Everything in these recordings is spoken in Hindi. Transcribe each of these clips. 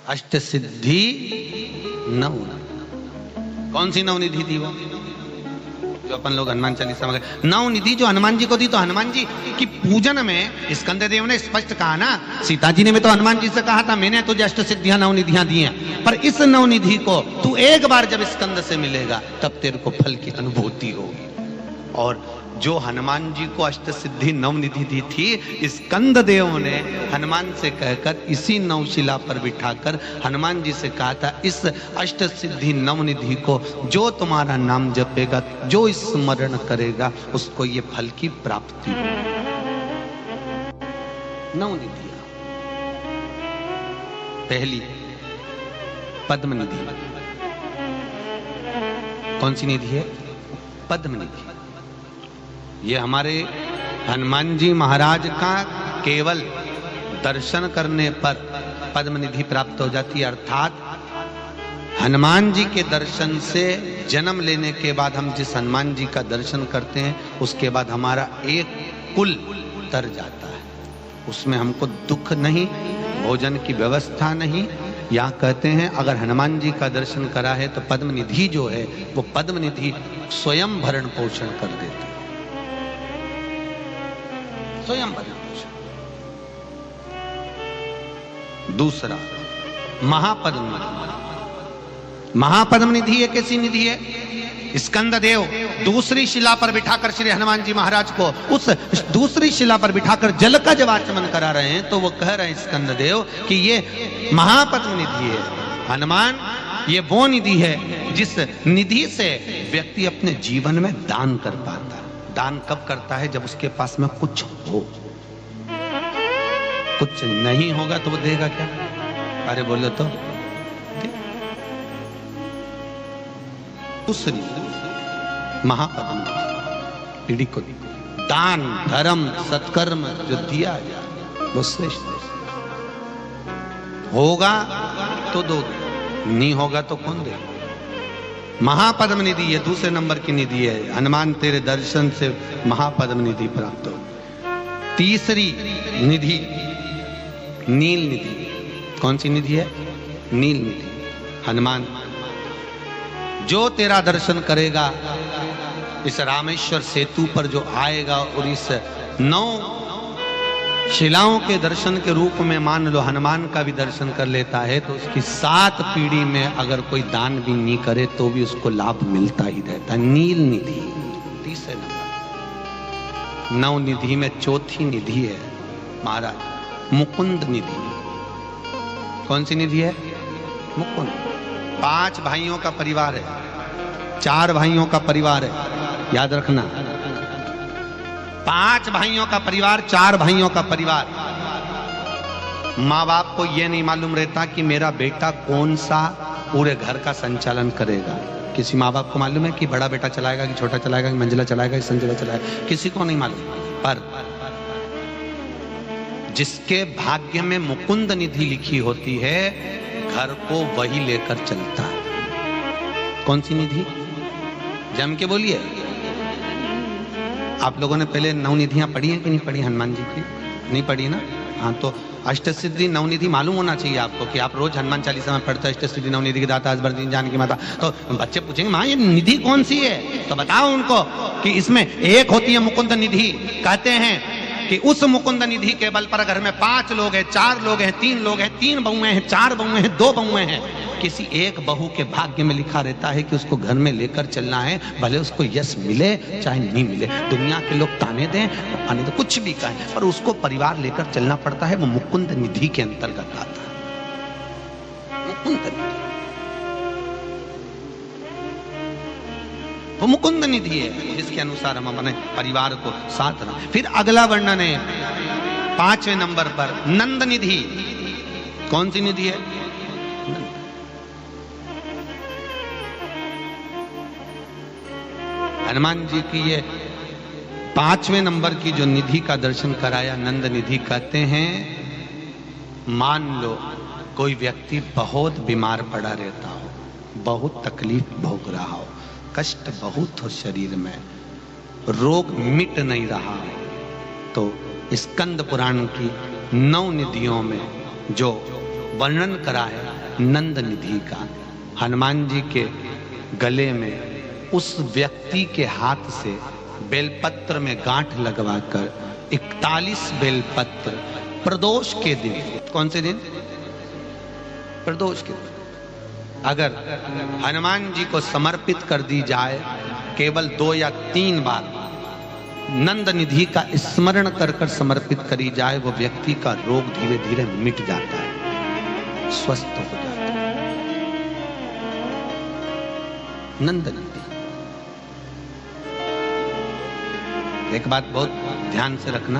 अष्ट सिद्धि नव। कौन सी नवनिधि थी वो जो अपन लोग हनुमान चालीसा में? नवनिधि जो हनुमान जी को दी, तो हनुमान जी की पूजन में स्कंद देव ने स्पष्ट कहा ना, सीता जी ने भी तो हनुमान जी से कहा था मैंने तुझे अष्ट सिद्धियां नवनिधियां दी हैं, पर इस नवनिधि को तू एक बार जब स्कंद से मिलेगा तब तेरे को फल की अनुभूति होगी। और जो हनुमान जी को अष्ट सिद्धि नवनिधि दी थी, स्कंद देव ने हनुमान से कहकर इसी नवशिला पर बिठाकर हनुमान जी से कहा था, इस अष्ट सिद्धि नवनिधि को जो तुम्हारा नाम जपेगा, जो स्मरण करेगा, उसको ये फल की प्राप्ति होगी। नवनिधियां, पहली पद्मनिधि। कौन सी निधि है? पद्मनिधि। ये हमारे हनुमान जी महाराज का केवल दर्शन करने पर पद्मनिधि प्राप्त हो जाती है। अर्थात हनुमान जी के दर्शन से जन्म लेने के बाद हम जिस हनुमान जी का दर्शन करते हैं, उसके बाद हमारा एक कुल तर जाता है। उसमें हमको दुख नहीं, भोजन की व्यवस्था नहीं। यहाँ कहते हैं अगर हनुमान जी का दर्शन करा है तो पद्मनिधि जो है वो पद्मनिधि स्वयं भरण पोषण कर देती है, स्वयं भरण पोषण। दूसरा महापद्मनिधि। महापद्मनिधि एक ऐसी निधि है, स्कंद देव दूसरी शिला पर बिठाकर श्री हनुमान जी महाराज को उस दूसरी शिला पर बिठाकर जल का जब आचमन करा रहे हैं, तो वो कह रहे हैं स्कंद देव कि ये महापद्मनिधि है। हनुमान ये वो निधि है जिस निधि से व्यक्ति अपने जीवन में दान कर पाता है। दान कब करता है? जब उसके पास में कुछ हो। कुछ नहीं होगा तो वो देगा क्या? अरे बोलो तो। दूसरी महापद्मनिधि पीढ़ी को दान धर्म सत्कर्म जो दिया जाए वो श्रेष्ठ होगा तो दो, नहीं होगा तो कौन देगा? महापद्मनिधि ये दूसरे नंबर की निधि है। हनुमान तेरे दर्शन से महापद्मनिधि प्राप्त हो। तीसरी निधि नील निधि। कौन सी निधि है? नील निधि। हनुमान जो तेरा दर्शन करेगा, इस रामेश्वर सेतु पर जो आएगा और इस 9 शिलाओं के दर्शन के रूप में मान लो हनुमान का भी दर्शन कर लेता है, तो उसकी 7 पीढ़ी में अगर कोई दान भी नहीं करे तो भी उसको लाभ मिलता ही रहता है। नील निधि तीसरे नंबर। 9 निधि में चौथी निधि है महाराज मुकुंद निधि। कौन सी निधि है? मुकुंद। 5 भाइयों का परिवार है, 4 भाइयों का परिवार है, याद रखना। 5 भाइयों का परिवार, 4 भाइयों का परिवार। माँ बाप को यह नहीं मालूम रहता कि मेरा बेटा कौन सा पूरे घर का संचालन करेगा। किसी माँ बाप को मालूम है कि बड़ा बेटा चलाएगा कि छोटा चलाएगा, कि मंजिला चलाएगा कि संजिला चलाएगा? किसी को नहीं मालूम। पर जिसके भाग्य में मुकुंद निधि लिखी होती है, घर को वही लेकर चलता है। कौन सी निधि? जम के बोलिए। आप लोगों ने पहले 9 निधियां पढ़ी हैं कि नहीं पढ़ी हनुमान जी की? नहीं पढ़ी ना? हाँ, तो अष्ट सिद्धि नवनिधि मालूम होना चाहिए आपको कि आप रोज हनुमान चालीसा में पढ़ते हो अष्ट सिद्धि नवनिधि के दाता असबर दीन जानकी माता। तो बच्चे पूछेंगे माँ ये निधि कौन सी है? तो बताओ उनको कि इसमें एक होती है मुकुंद निधि। कहते हैं कि उस मुकुंद निधि के बल पर घर में 5 लोग हैं, 4 लोग हैं, 3 लोग हैं, 3 बहुएं हैं, 4 बहुएं हैं, 2 बहुएं हैं, किसी एक बहू के भाग्य में लिखा रहता है कि उसको घर में लेकर चलना है, भले उसको यश मिले चाहे नहीं मिले। दुनिया के लोग ताने दें, आने तो कुछ भी कहें, पर उसको परिवार लेकर चलना पड़ता है। वो मुकुंद निधि के अंतर्गत आता है। मुकुंद निधि वो मुकुंद निधि है जिसके अनुसार हम अपने परिवार को साथ रखें। फिर अगला वर्णन है 5वें नंबर पर नंद निधि। कौन सी निधि है? हनुमान जी की ये 5वें नंबर की जो निधि का दर्शन कराया, नंद निधि। कहते हैं मान लो कोई व्यक्ति बहुत बीमार पड़ा रहता हो, बहुत तकलीफ भोग रहा हो, कष्ट बहुत हो शरीर में, रोग मिट नहीं रहा हो, तो स्कंद पुराण की 9 निधियों में जो वर्णन करा है नंद निधि का। हनुमान जी के गले में उस व्यक्ति के हाथ से बेलपत्र में गांठ लगवाकर 41 बेलपत्र प्रदोष के दिन, कौन से दिन? प्रदोष के दिन, अगर हनुमान जी को समर्पित कर दी जाए, केवल 2 या 3 बार नंद निधि का स्मरण कर कर समर्पित करी जाए, वो व्यक्ति का रोग धीरे धीरे मिट जाता है, स्वस्थ हो जाता है। नंद निधि। एक बात बहुत ध्यान से रखना,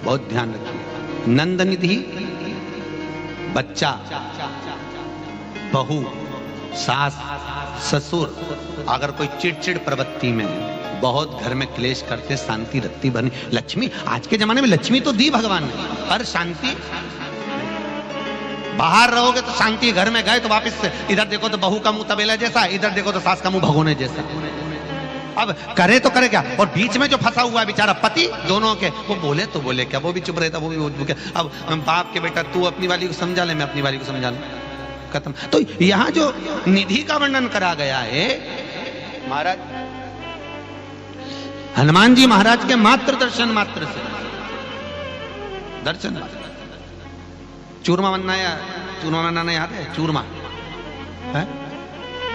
बहुत ध्यान रखिए। नंद निधि बच्चा, बहू, सास, ससुर अगर कोई चिड़चिड़ प्रवृत्ति में है, बहुत घर में क्लेश करते, शांति रत्ती बनी, लक्ष्मी, आज के जमाने में लक्ष्मी तो दी भगवान ने, पर शांति, बाहर रहोगे तो शांति, घर में गए तो वापस से इधर देखो तो बहू का मुंह तबेला जैसा, इधर देखो तो सास का मुंह भगोने जैसा। अब करे तो करे क्या? और बीच में जो फंसा हुआ है बेचारा पति, दोनों के, वो बोले तो बोले क्या, वो भी चुप रहता, वो भी क्या। अब बाप के बेटा तू अपनी वाली को समझा ले, मैं अपनी वाली को समझा लूं, खत्म। तो यहां जो निधि का वर्णन करा गया है, महाराज हनुमान जी महाराज के मात्र दर्शन मात्र से, दर्शन, चूरमा बनाया, चूरमा बनाना याद है? चूरमा है,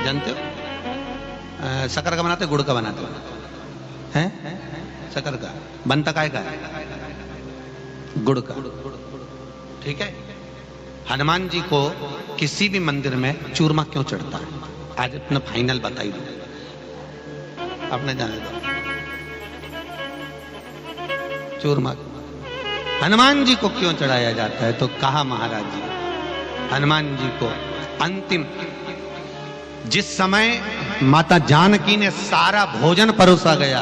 जानते हो? शक्कर का बनाते, गुड़ का बनाते हैं? शक्कर का बनता काय का है? गुड़ का, ठीक है। हनुमान जी को किसी भी मंदिर में चूरमा क्यों चढ़ता है? आज अपना फाइनल बताई दो, आपने जाने दो। चूरमा हनुमान जी को क्यों चढ़ाया जाता है? तो कहा महाराज जी, हनुमान जी को अंतिम, जिस समय माता जानकी ने सारा भोजन परोसा गया,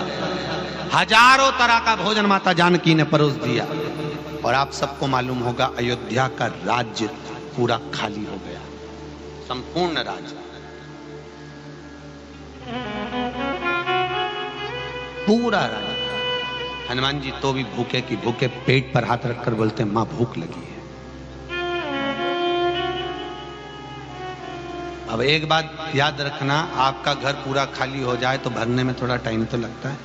हजारों तरह का भोजन माता जानकी ने परोस दिया, और आप सबको मालूम होगा अयोध्या का राज्य पूरा खाली हो गया, संपूर्ण राज्य, पूरा राज्य। हनुमान जी तो भी भूखे की भूखे, पेट पर हाथ रखकर बोलते, मां भूख लगी है। अब एक बात याद रखना, आपका घर पूरा खाली हो जाए तो भरने में थोड़ा टाइम तो लगता है,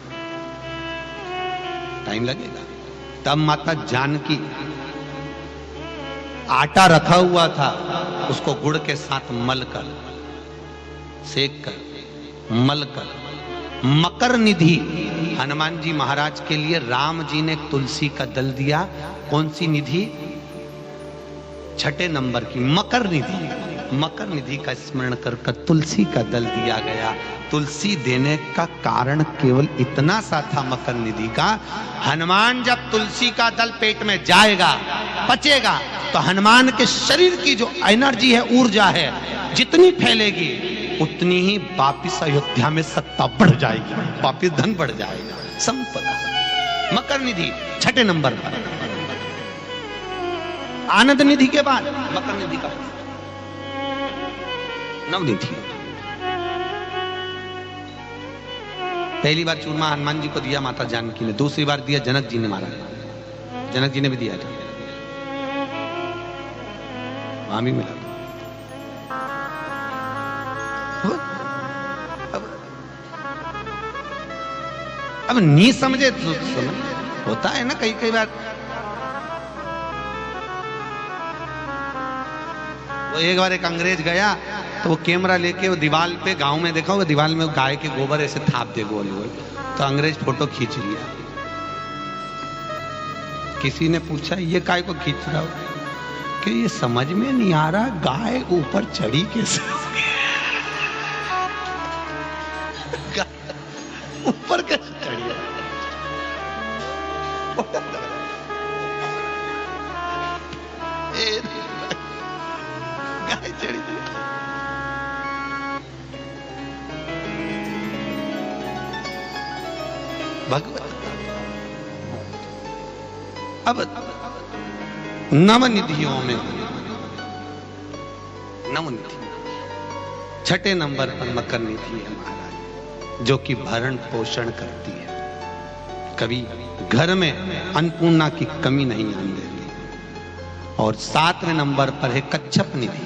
टाइम लगेगा। तब माता जानकी, आटा रखा हुआ था, उसको गुड़ के साथ मलकर, सेक कर, मलकर, मकर निधि, हनुमान जी महाराज के लिए राम जी ने तुलसी का दल दिया। कौन सी निधि? 6 नंबर की मकर निधि। मकर निधि का स्मरण कर कर तुलसी का दल दिया गया। तुलसी देने का कारण केवल इतना सा था मकर निधि का, हनुमान जब तुलसी का दल पेट में जाएगा, पचेगा, तो हनुमान के शरीर की जो एनर्जी है, ऊर्जा है, जितनी फैलेगी उतनी ही वापिस अयोध्या में सत्ता बढ़ जाएगी, वापिस धन बढ़ जाएगा, संपदा। मकर निधि 6 नंबर पर, आनंद निधि के बाद मकर निधि का नवनिधि। पहली बार चूरमा हनुमान जी को दिया माता जानकी ने, दूसरी बार दिया जनक जी ने, महाराज जनक जी ने भी दिया था, वहां भी मिला था। अब नहीं समझे तो समझ, होता है ना कई बार। वो एक बार एक अंग्रेज गया तो वो कैमरा लेके वो दीवार पे, गांव में देखा, वो दीवार में गाय के गोबर ऐसे थाप दे गोल गोल, तो अंग्रेज फोटो खींच लिया। किसी ने पूछा ये काय को खींच रहा हो? कि ये समझ में नहीं आ रहा गाय ऊपर चढ़ी कैसे, ऊपर कैसे चढ़ी है? गाय चढ़ी भगवत। अब नवनिधियों में नवनिधि 6 नंबर पर मकर निधि है महाराज, जो कि भरण पोषण करती है, कभी घर में अन्नपूर्णा की कमी नहीं आने देती। और 7वें नंबर पर है कच्छप निधि।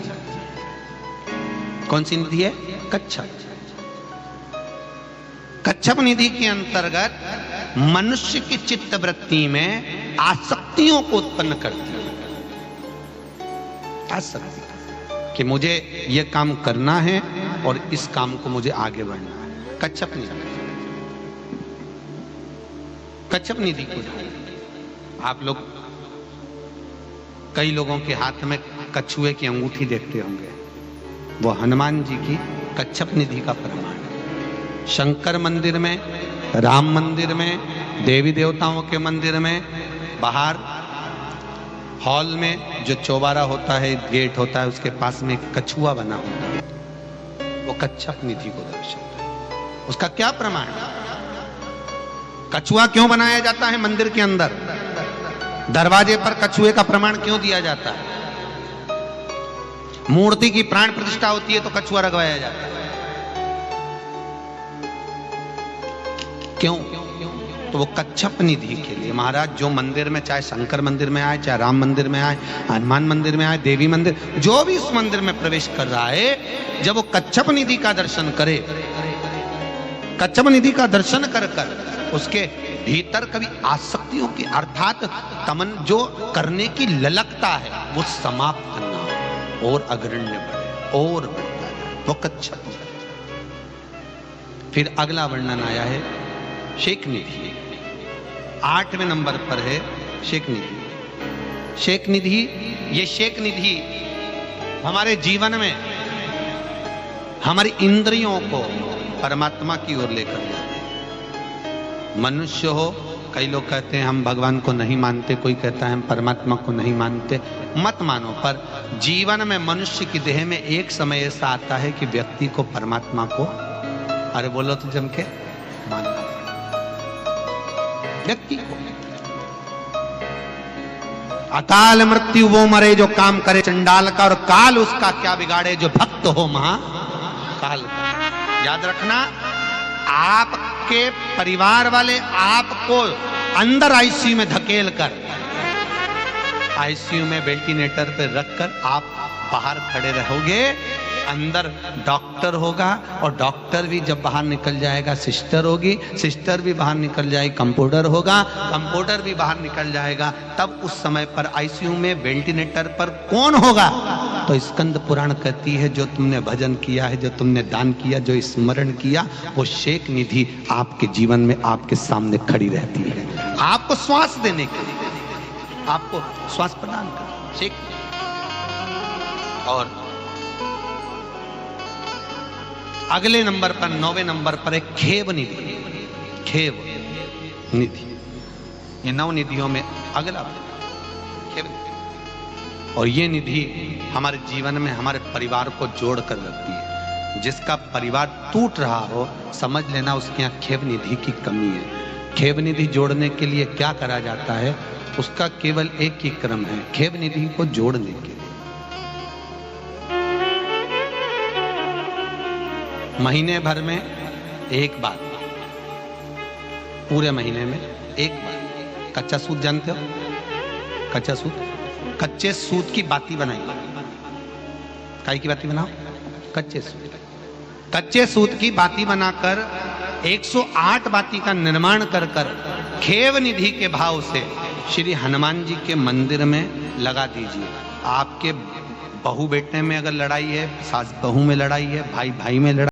कौन सी निधि है? कच्छप। कच्छप निधि के अंतर्गत मनुष्य की चित्त वृत्ति में आसक्तियों को उत्पन्न करती है। आसक्ति कि मुझे यह काम करना है और इस काम को मुझे आगे बढ़ना है। कच्छप निधि, कच्छप निधि को आप लोग कई लोगों के हाथ में कछुए की अंगूठी देखते होंगे, वो हनुमान जी की कच्छप निधि का प्रमाण है। शंकर मंदिर में, राम मंदिर में, देवी देवताओं के मंदिर में, बाहर हॉल में जो चौबारा होता है, गेट होता है, उसके पास में एक कछुआ बना होता है, वो कच्छप निधि को दर्शाता है। उसका क्या प्रमाण है? कछुआ क्यों बनाया जाता है मंदिर के अंदर? दरवाजे पर कछुए का प्रमाण क्यों दिया जाता है? मूर्ति की प्राण प्रतिष्ठा होती है तो कछुआ रखवाया जाता है। क्यों? तो वो कच्छप निधि के लिए महाराज जो मंदिर में, चाहे शंकर मंदिर में आए, चाहे राम मंदिर में आए, हनुमान मंदिर में आए, देवी मंदिर, जो भी उस मंदिर में प्रवेश कर रहा है, जब वो कच्छप निधि का दर्शन करे, कच्छप निधि का दर्शन कर कर उसके भीतर कभी आसक्तियों की अर्थात तमन जो करने की ललकता है वो समाप्त करना और अग्रण्य बढ़े और बढ़ता है, वो कच्छप। फिर अगला वर्णन आया है शेख निधि। 8वें नंबर पर है शेख निधि। शेख निधि, ये शेख निधि हमारे जीवन में हमारी इंद्रियों को परमात्मा की ओर लेकर जाती है। मनुष्य हो, कई लोग कहते हैं हम भगवान को नहीं मानते, कोई कहता है हम परमात्मा को नहीं मानते, मत मानो, पर जीवन में मनुष्य की देह में एक समय ऐसा आता है कि व्यक्ति को परमात्मा को, अरे बोलो तो जम के, मानना व्यक्ति को। अकाल मृत्यु वो मरे जो काम करे चंडाल का, और काल उसका क्या बिगाड़े जो भक्त हो महाकाल का। याद रखना, आपके परिवार वाले आपको अंदर आईसीयू में धकेल कर, आईसीयू में वेंटिलेटर पे रखकर आप बाहर खड़े रहोगे, अंदर डॉक्टर होगा, और डॉक्टर भी जब बाहर निकल जाएगा सिस्टर होगी, सिस्टर भी बाहर निकल जाएगी, कंपाउंडर होगा, कंपाउंडर भी बाहर निकल जाएगा। तब उस समय पर आईसीयू में वेंटिलेटर पर कौन होगा? तो स्कंद पुराण कहती है जो तुमने भजन किया है, जो तुमने दान किया, जो स्मरण किया, वो शेख निधि आपके जीवन में आपके सामने खड़ी रहती है, आपको श्वास देने के लिए, आपको श्वास प्रदान कर शेख। और अगले नंबर पर 9वें नंबर पर एक खेव निधि। खेव निधि, ये 9 निधियों में अगला खेव निधि। और ये निधि हमारे जीवन में हमारे परिवार को जोड़ कर रखती है। जिसका परिवार टूट रहा हो, समझ लेना उसके यहाँ खेव निधि की कमी है। खेव निधि जोड़ने के लिए क्या करा जाता है? उसका केवल एक ही क्रम है, खेव निधि को जोड़ने के लिए महीने भर में एक बार, पूरे महीने में एक बार कच्चा सूत, जानते हो कच्चा सूत? कच्चे सूत की बाती बनाइए। काई की बाती बनाओ? कच्चे सूत। कच्चे सूत की बाती बनाकर 108 बाती का निर्माण कर कर खेव निधि के भाव से श्री हनुमान जी के मंदिर में लगा दीजिए। आपके बहू बेटे में अगर लड़ाई है, सास बहू में लड़ाई है, भाई भाई में लड़ाई